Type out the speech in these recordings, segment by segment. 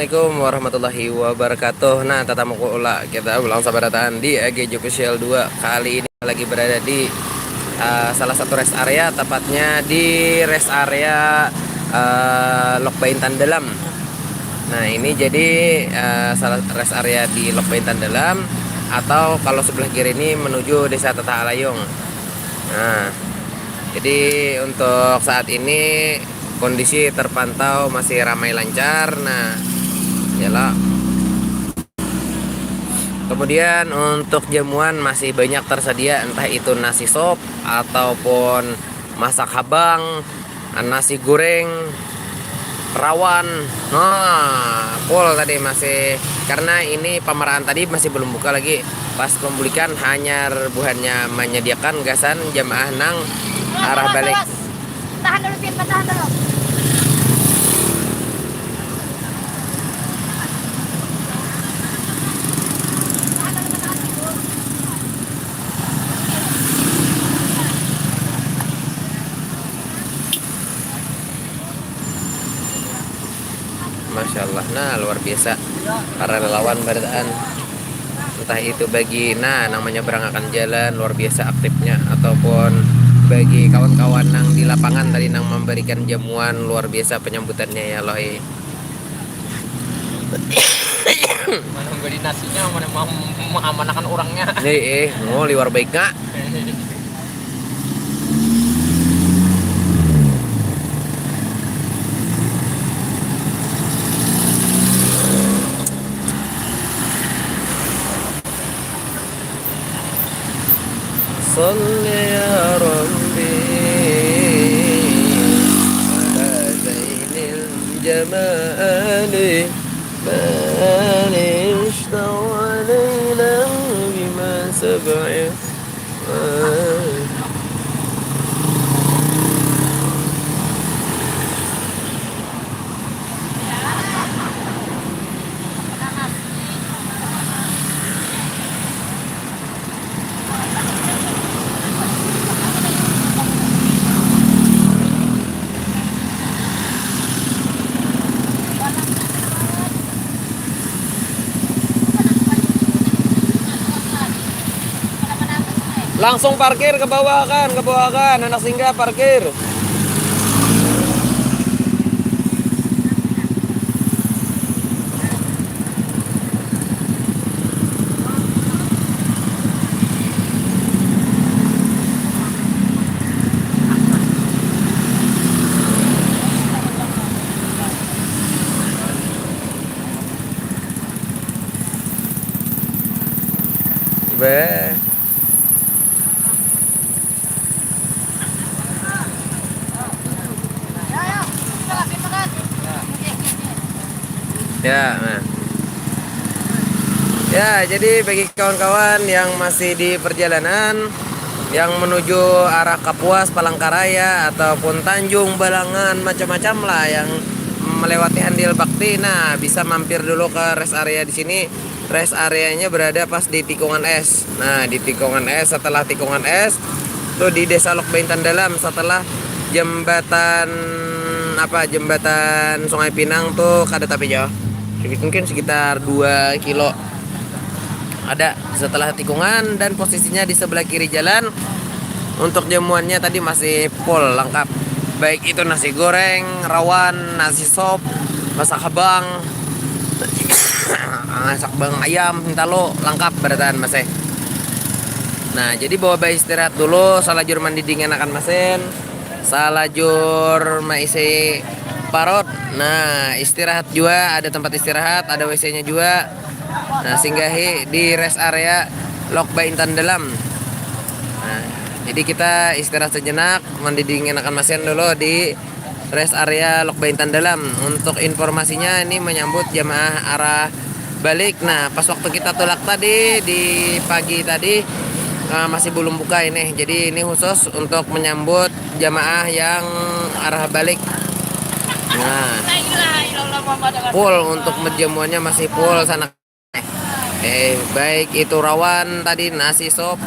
Assalamualaikum warahmatullahi wabarakatuh. Nah, tatamu ula kita ulang sabar datang di AG Official 2. Kali ini lagi berada di salah satu rest area, tepatnya di rest area Lok Baintan Dalam. Nah, ini jadi salah rest area di Lok Baintan Dalam, atau kalau sebelah kiri ini menuju Desa Tata Alayong. Nah, jadi untuk saat ini kondisi terpantau masih ramai lancar. Nah, yalah. Kemudian untuk jamuan masih banyak tersedia, entah itu nasi sop ataupun masak habang, nasi goreng, rawon. Nah, full tadi masih, karena ini pemerahan tadi masih belum buka lagi. Pas pembulikan hanya rebuhannya menyediakan gasan jamaah nang arah balik. Tahan dulu, Fit, tahan dulu. Masya Allah, nah luar biasa para relawan baritaan, entah itu bagi namanya berangakan jalan, luar biasa aktifnya, ataupun bagi kawan-kawan nang di lapangan tadi nang memberikan jamuan, luar biasa penyambutannya ya Allah. Mana beli nasinya, mana mau mengamankan orangnya. Luar baik nggak? Salli ya Rabbi ala zainil jamali man ishtawalina bima sab'i. Langsung parkir ke bawah kan, anak singgah parkir. Be. Ya, nah. Ya, jadi bagi kawan-kawan yang masih di perjalanan yang menuju arah Kapuas, Palangkaraya ataupun Tanjung Balangan, macam-macam lah yang melewati Handil Bakti, nah bisa mampir dulu ke rest area di sini. Rest areanya berada pas di tikungan es. Nah, di tikungan es, setelah tikungan es tuh di Desa Lok Baintan Dalam, setelah jembatan jembatan Sungai Pinang tuh kada tapi jauh. Mungkin sekitar 2 kilo ada setelah tikungan, dan posisinya di sebelah kiri jalan. Untuk jamuannya tadi masih full lengkap, baik itu nasi goreng, rawon, nasi sop, masak habang, masak bang ayam, hintalo, lengkap berataan masih. Nah, jadi bawa bayi istirahat dulu, salajur mandi dingin akan mesin, salajur maisi parot. Nah, istirahat juga, ada tempat istirahat, ada WC-nya juga. Nah, singgahi di rest area Lok Baintan Dalam. Nah, jadi kita istirahat sejenak, mandi dingin akan mesin dulu di rest area Lok Baintan Dalam. Untuk informasinya ini menyambut jamaah arah balik. Nah, pas waktu kita tolak tadi di pagi tadi masih belum buka ini. Jadi ini khusus untuk menyambut jamaah yang arah balik. Nah, full untuk jamuannya masih full sana. Baik itu rawon tadi, nasi sop,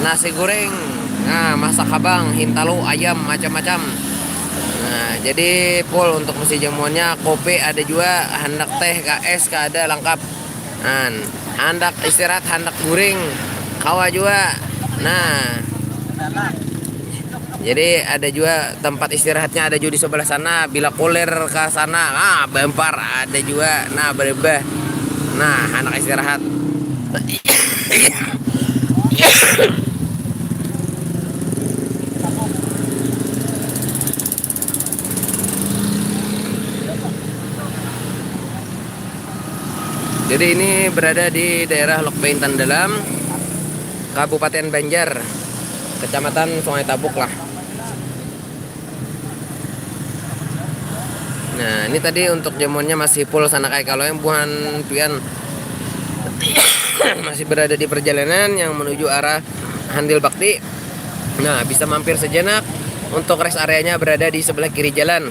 nasi goreng, nah masak habang, hintalo, ayam, macam-macam. Nah, jadi full untuk mesti jamuannya, kopi ada juga, hendak teh, KS ada lengkap. Nah, hendak istirahat, hendak guring, kawa juga. Nah, jadi ada juga tempat istirahatnya ada juga di sebelah sana. Bila kulir ke sana, bempar ada juga. Nah, berubah. Nah, anak istirahat. Jadi ini berada di daerah Lokbeintan Dalam, Kabupaten Banjar, Kecamatan Sungai Tabuk lah. Nah, ini tadi untuk jamuannya masih full sana kayak kalau yang buan pian masih berada di perjalanan yang menuju arah Handil Bakti. Nah, bisa mampir sejenak. Untuk rest areanya berada di sebelah kiri jalan.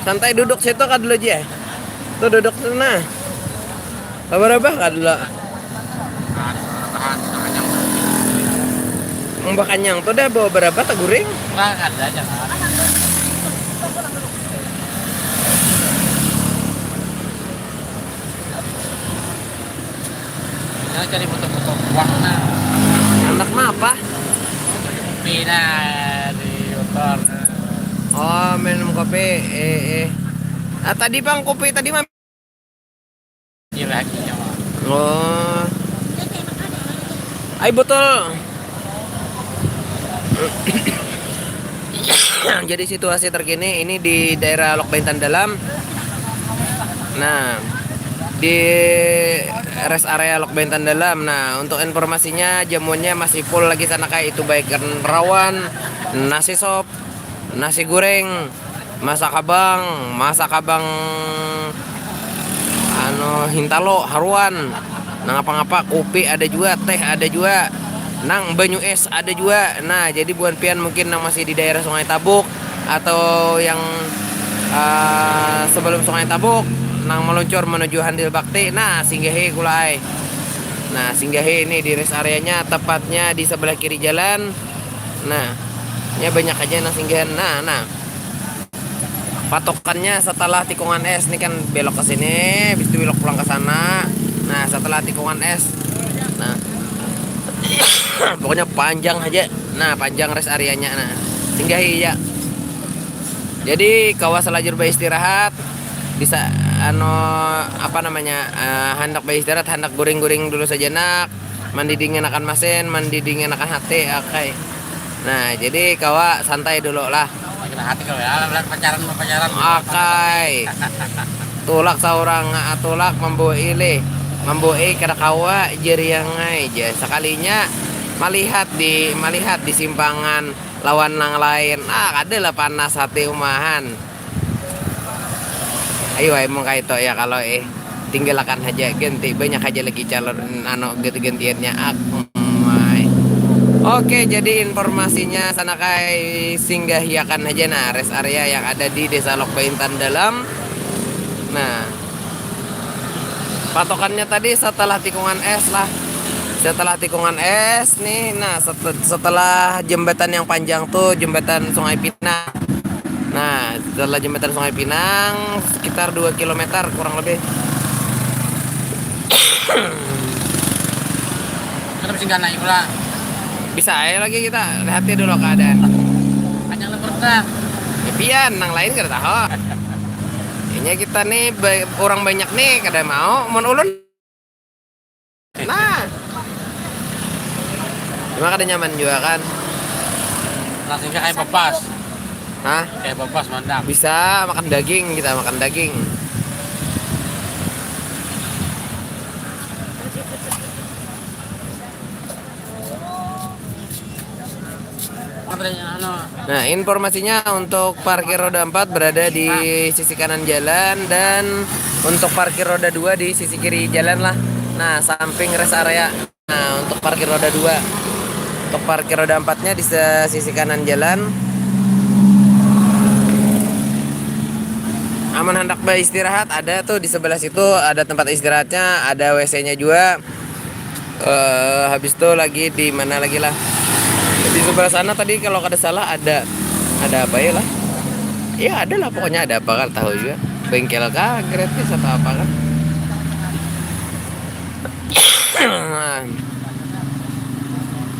Santai duduk situ kak dulu aja. Tuh duduk sana. Apa kak dulu? Kanyang tuh dah bawa berapa tak guring? Nggak ada aja kan. Kita cari foto-foto uang nah. Anak mah apa? Pina di motor. Oh, minum kopi. Tadi bang kopi tadi mah. Iya lagi ya. Oh. Ay botol. Jadi situasi terkini ini di daerah Lokbeintan Dalam. Nah, di rest area Lokbeintan Dalam. Nah, untuk informasinya jamuannya masih full lagi sana kayak itu baik rawon, nasi sop, nasi goreng, masak abang hintalo haruan. Nah, ngapa kopi ada juga, teh ada juga. Nang banyu es ada juga. Nah, jadi buan pian mungkin yang masih di daerah Sungai Tabuk atau yang sebelum Sungai Tabuk nang meluncur menuju Handil Bakti. Nah, singgahi kulai. Nah, singgahi ini di rest areanya tepatnya di sebelah kiri jalan. Nah, ya banyak aja nang singgahan. Nah. Patokannya setelah tikungan es ini kan belok ke sini, habis itu belok pulang ke sana. Nah, setelah tikungan es. Nah, pokoknya panjang aja. Nah, panjang rest areanya. Nah, singgahi ya. Jadi kawas lajur istirahat bisa hendak istirahat, hendak guring-guring dulu sejenak, mandi dingin akan mesin, mandi dingin akan hati, oke. Nah, jadi kawa santai dulu lah. Kita hati kalau ya, pacaran. Akai. Tulak seorang tulak membuai kada kawa jeriangai aja sekalinya melihat di simpangan lawan nang lain. Kadalah panas hati umahan. Ayo emang kayak itu ya kalau tinggalkan aja ganti banyak aja lagi calon ganti-gantiannya Oke, jadi informasinya sana kai singgahiakan aja nah rest area yang ada di Desa Lokbeintan Dalam. Nah, patokannya tadi setelah tikungan es lah. Setelah tikungan es nih, nah setelah jembatan yang panjang tuh jembatan Sungai Pinang. Nah, setelah jembatan Sungai Pinang sekitar 2 km kurang lebih. Kita mesti nggak naik pula. Bisa ayo lagi kita lihat dulu keadaan. Panjang lebar dah. Pian nang lain kada tahu. Ini kita nih orang banyak nih kada mau ulun. Nah. Cuma kada nyaman juga kan. Langsung kayak bepas. Hah? Kayak bepas mantap. Bisa makan daging, kita makan daging. Nah, informasinya untuk parkir roda 4 berada di sisi kanan jalan dan untuk parkir roda 2 di sisi kiri jalan lah. Nah, samping rest area. Nah, untuk parkir roda 2. Untuk parkir roda 4-nya di sisi kanan jalan. aman hendak beristirahat, ada tuh di sebelah situ ada tempat istirahatnya, ada WC-nya juga. Habis itu lagi di mana lagi lah? Di sebelah sana tadi kalau kada salah ada apa ya lah? Ya ada lah pokoknya ada apa kan tahu juga. Bengkel kah gratis atau apa kan?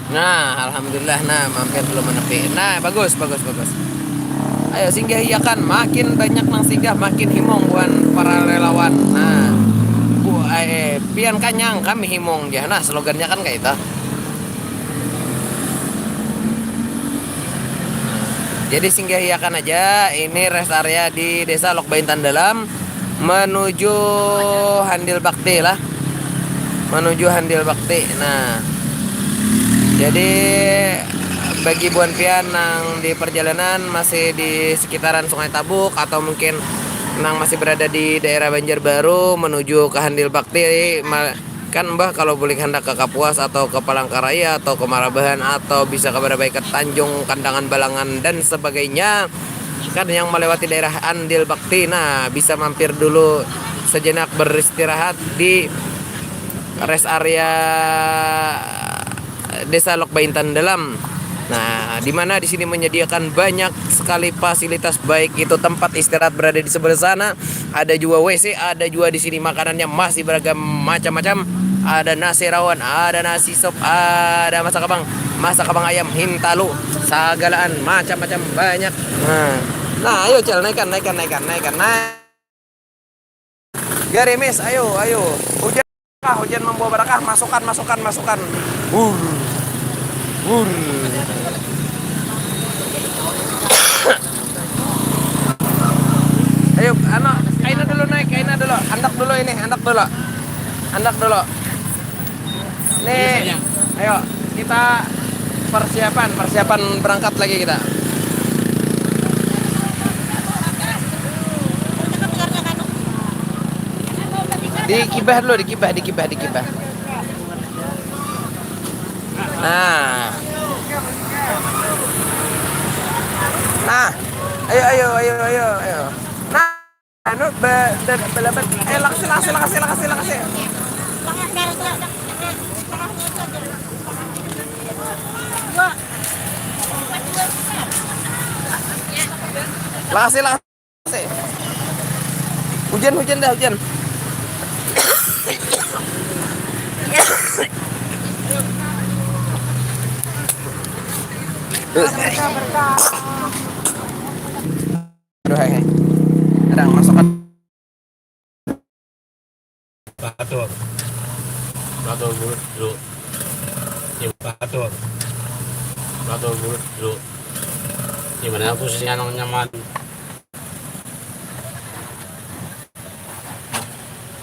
Nah, alhamdulillah nah mampir belum menepi. Nah, bagus. Ayo singgah iya kan, makin banyak nang singgah makin himong buan para relawan. Nah, pian kanyang kami himong ya. Nah, slogannya kan kayak itu. Jadi singgah iya kan aja, ini rest area di Desa Lok Baintan Dalam menuju Handil Bakti lah. Menuju Handil Bakti. Nah, jadi bagi buan pian nang di perjalanan masih di sekitaran Sungai Tabuk atau mungkin nang masih berada di daerah Banjarbaru menuju ke Handil Bakti, kan Mbah kalau boleh hendak ke Kapuas atau ke Palangkaraya atau ke Marabahan atau bisa ke Barabai ke Tanjung Kandangan Balangan dan sebagainya kan yang melewati daerah Handil Bakti. Nah, bisa mampir dulu sejenak beristirahat di rest area Desa Lok Baintan Dalam. Nah, di mana di sini menyediakan banyak sekali fasilitas, baik itu tempat istirahat berada di sebelah sana, ada juga WC, ada juga di sini makanannya masih beragam macam-macam. Ada nasi rawon, ada nasi sop, ada masak abang ayam, hintalu, sagalaan macam-macam banyak. Nah, ayo Cel, naikkan. Garimis, ayo. Hujan membawa berkah, masukkan. Ayo, kaina dulu naik, Andak dulu. Nih, ayo kita persiapan berangkat lagi kita. Dikibah dulu. Nah, ayo. Nah, lakasi. Lakasi. Hujan dah. Aduh, hai. Adang masukkan. Batur bulut dulu. Batur bulut dulu. Gimana posisinya nyaman?